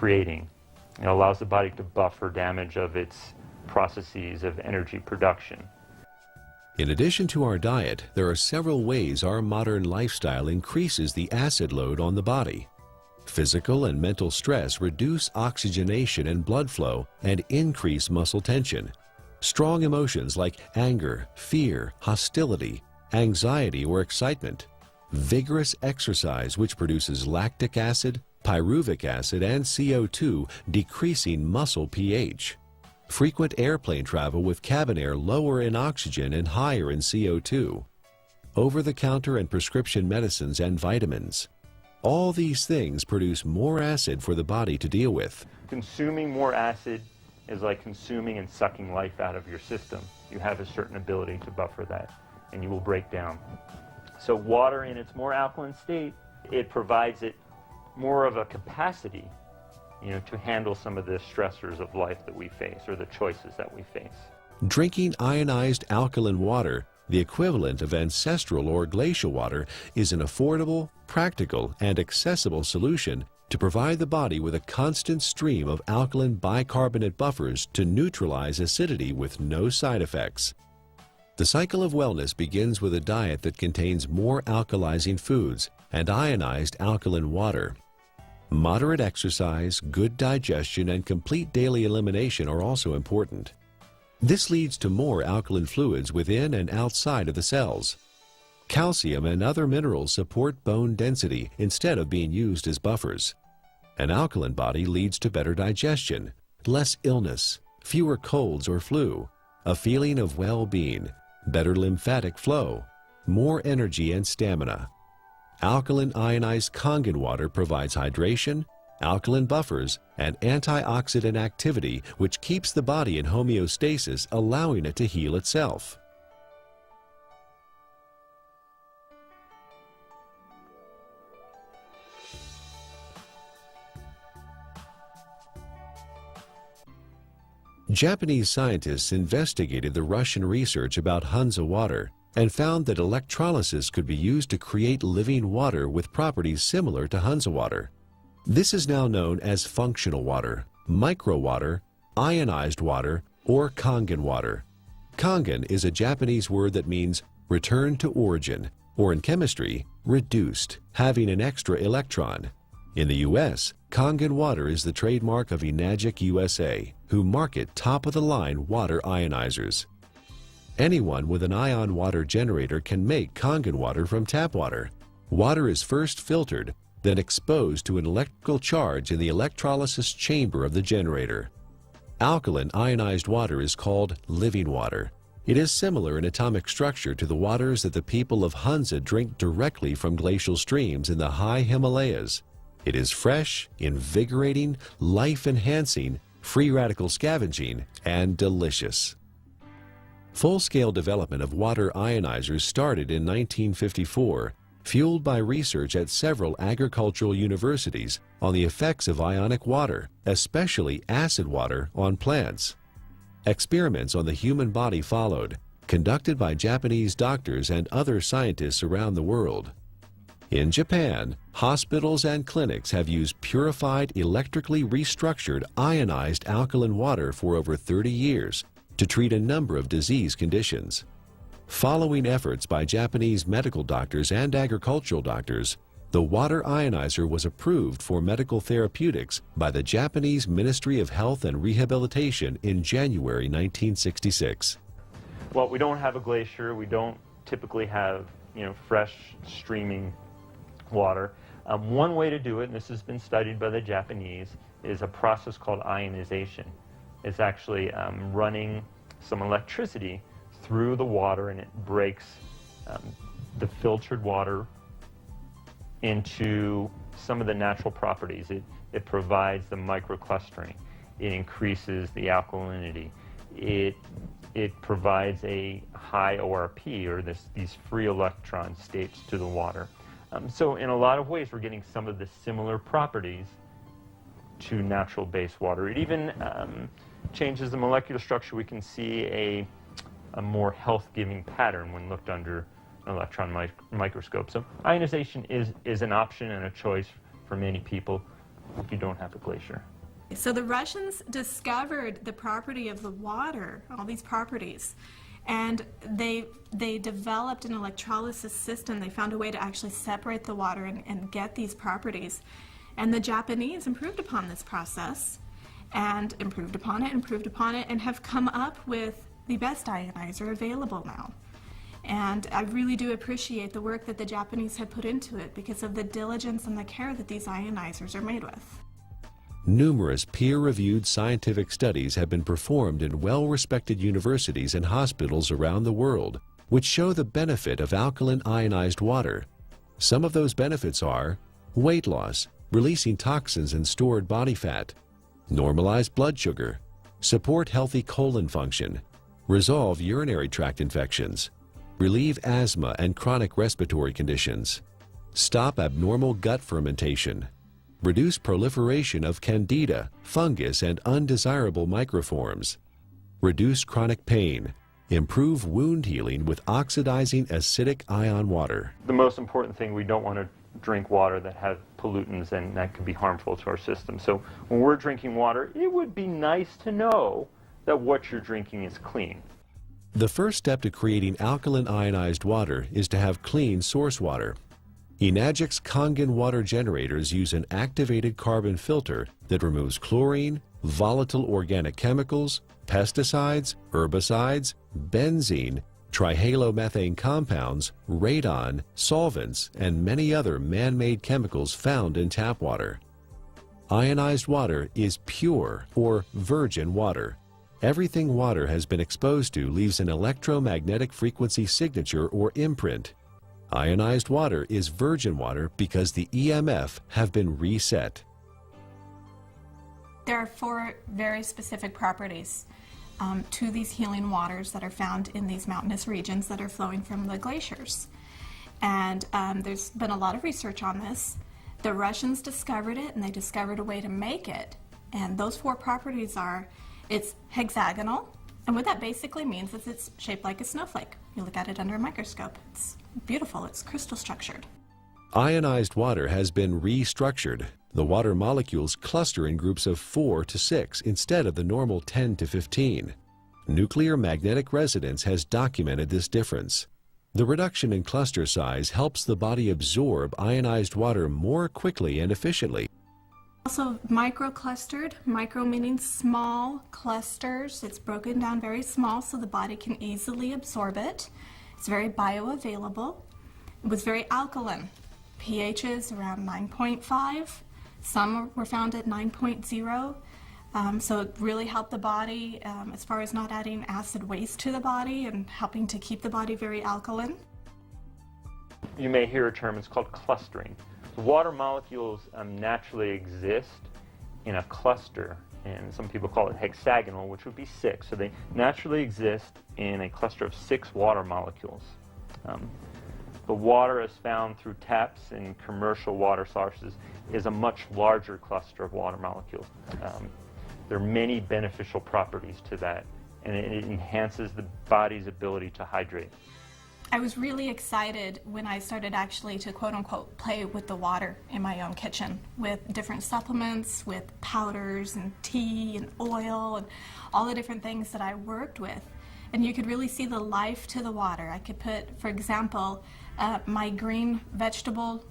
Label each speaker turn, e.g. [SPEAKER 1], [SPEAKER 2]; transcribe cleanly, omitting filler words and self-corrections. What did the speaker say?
[SPEAKER 1] creating. It allows the body to buffer damage of its processes of energy production.
[SPEAKER 2] In addition to our diet, there are several ways our modern lifestyle increases the acid load on the body. Physical and mental stress reduce oxygenation and blood flow and increase muscle tension. Strong emotions like anger, fear, hostility, anxiety, or excitement. Vigorous exercise, which produces lactic acid, pyruvic acid, and CO2, decreasing muscle pH. Frequent airplane travel with cabin air lower in oxygen and higher in CO2. Over-the-counter and prescription medicines and vitamins. All these things produce more acid for the body to deal with.
[SPEAKER 1] Consuming more acid is like consuming and sucking life out of your system. You have a certain ability to buffer that, and you will break down. So water in its more alkaline state, it provides it more of a capacity, to handle some of the stressors of life that we face, or the choices that we face.
[SPEAKER 2] Drinking ionized alkaline water, the equivalent of ancestral or glacial water, is an affordable, practical, and accessible solution to provide the body with a constant stream of alkaline bicarbonate buffers to neutralize acidity with no side effects. The cycle of wellness begins with a diet that contains more alkalizing foods and ionized alkaline water. Moderate exercise, good digestion, and complete daily elimination are also important. This leads to more alkaline fluids within and outside of the cells. Calcium and other minerals support bone density instead of being used as buffers. An alkaline body leads to better digestion, less illness, fewer colds or flu, a feeling of well-being, better lymphatic flow, more energy and stamina. Alkaline ionized Kangen water provides hydration, alkaline buffers, and antioxidant activity, which keeps the body in homeostasis, allowing it to heal itself. Japanese scientists investigated the Russian research about Hansa water and found that electrolysis could be used to create living water with properties similar to Hansa water. This is now known as functional water, micro water, ionized water, or Kangen water. Kangen is a Japanese word that means return to origin, or in chemistry, reduced, having an extra electron. In the U.S., Kangen water is the trademark of Enagic USA, who market top-of-the-line water ionizers. Anyone with an ion water generator can make Kangen water from tap water. Water is first filtered, then exposed to an electrical charge in the electrolysis chamber of the generator. Alkaline ionized water is called living water. It is similar in atomic structure to the waters that the people of Hansa drink directly from glacial streams in the high Himalayas. It is fresh, invigorating, life-enhancing, free radical scavenging, and delicious. Full-scale development of water ionizers started in 1954, fueled by research at several agricultural universities on the effects of ionic water, especially acid water, on plants. Experiments on the human body followed, conducted by Japanese doctors and other scientists around the world. In Japan, hospitals and clinics have used purified, electrically restructured, ionized alkaline water for over 30 years to treat a number of disease conditions. Following efforts by Japanese medical doctors and agricultural doctors, the water ionizer was approved for medical therapeutics by the Japanese Ministry of Health and Rehabilitation in January 1966.
[SPEAKER 1] Well, we don't have a glacier. We don't typically have, fresh streaming water. One way to do it, and this has been studied by the Japanese, is a process called ionization. It's actually running some electricity through the water, and it breaks the filtered water into some of the natural properties. It provides the microclustering. It increases the alkalinity. It provides a high ORP, or these free electron states, to the water. So in a lot of ways, we're getting some of the similar properties to natural base water. It even changes the molecular structure. We can see a more health-giving pattern when looked under an electron microscope. So ionization is an option and a choice for many people if you don't have a glacier.
[SPEAKER 3] So the Russians discovered the property of the water, all these properties, and they developed an electrolysis system. They found a way to actually separate the water and get these properties. And the Japanese improved upon this process and improved upon it, and have come up with the best ionizer available now. And I really do appreciate the work that the Japanese have put into it because of the diligence and the care that these ionizers are made with.
[SPEAKER 2] Numerous peer-reviewed scientific studies have been performed in well-respected universities and hospitals around the world, which show the benefit of alkaline ionized water. Some of those benefits are weight loss, releasing toxins and stored body fat, normalize blood sugar, support healthy colon function, resolve urinary tract infections, relieve asthma and chronic respiratory conditions, stop abnormal gut fermentation, reduce proliferation of candida, fungus, and undesirable microforms, reduce chronic pain, improve wound healing with oxidizing acidic ion water.
[SPEAKER 1] The most important thing, we don't want to drink water that has pollutants, and that could be harmful to our system. So when we're drinking water, it would be nice to know that what you're drinking is clean.
[SPEAKER 2] The first step to creating alkaline ionized water is to have clean source water. Enagic's Kangen water generators use an activated carbon filter that removes chlorine, volatile organic chemicals, pesticides, herbicides, benzene, trihalomethane compounds, radon, solvents, and many other man-made chemicals found in tap water. Ionized water is pure or virgin water. Everything water has been exposed to leaves an electromagnetic frequency signature or imprint. Ionized water is virgin water because the EMF have been reset.
[SPEAKER 3] There are 4 very specific properties to these healing waters that are found in these mountainous regions that are flowing from the glaciers. And there's been a lot of research on this. The Russians discovered it, and they discovered a way to make it. And those 4 properties are, it's hexagonal, and what that basically means is it's shaped like a snowflake. You look at it under a microscope. It's beautiful. It's crystal structured.
[SPEAKER 2] Ionized water has been restructured. The water molecules cluster in groups of 4 to 6 instead of the normal 10 to 15. Nuclear magnetic resonance has documented this difference. The reduction in cluster size helps the body absorb ionized water more quickly and efficiently.
[SPEAKER 3] Also microclustered, micro meaning small clusters. It's broken down very small so the body can easily absorb it. It's very bioavailable. It was very alkaline. pH is around 9.5. Some were found at 9.0. So it really helped the body as far as not adding acid waste to the body and helping to keep the body very alkaline.
[SPEAKER 1] You may hear a term, it's called clustering. The water molecules naturally exist in a cluster, and some people call it hexagonal, which would be 6. So they naturally exist in a cluster of 6 water molecules. The water as found through taps and commercial water sources is a much larger cluster of water molecules. There are many beneficial properties to that, and it enhances the body's ability to hydrate.
[SPEAKER 3] I was really excited when I started actually to quote-unquote play with the water in my own kitchen with different supplements, with powders and tea and oil and all the different things that I worked with. And you could really see the life to the water. I could put, for example, my green vegetable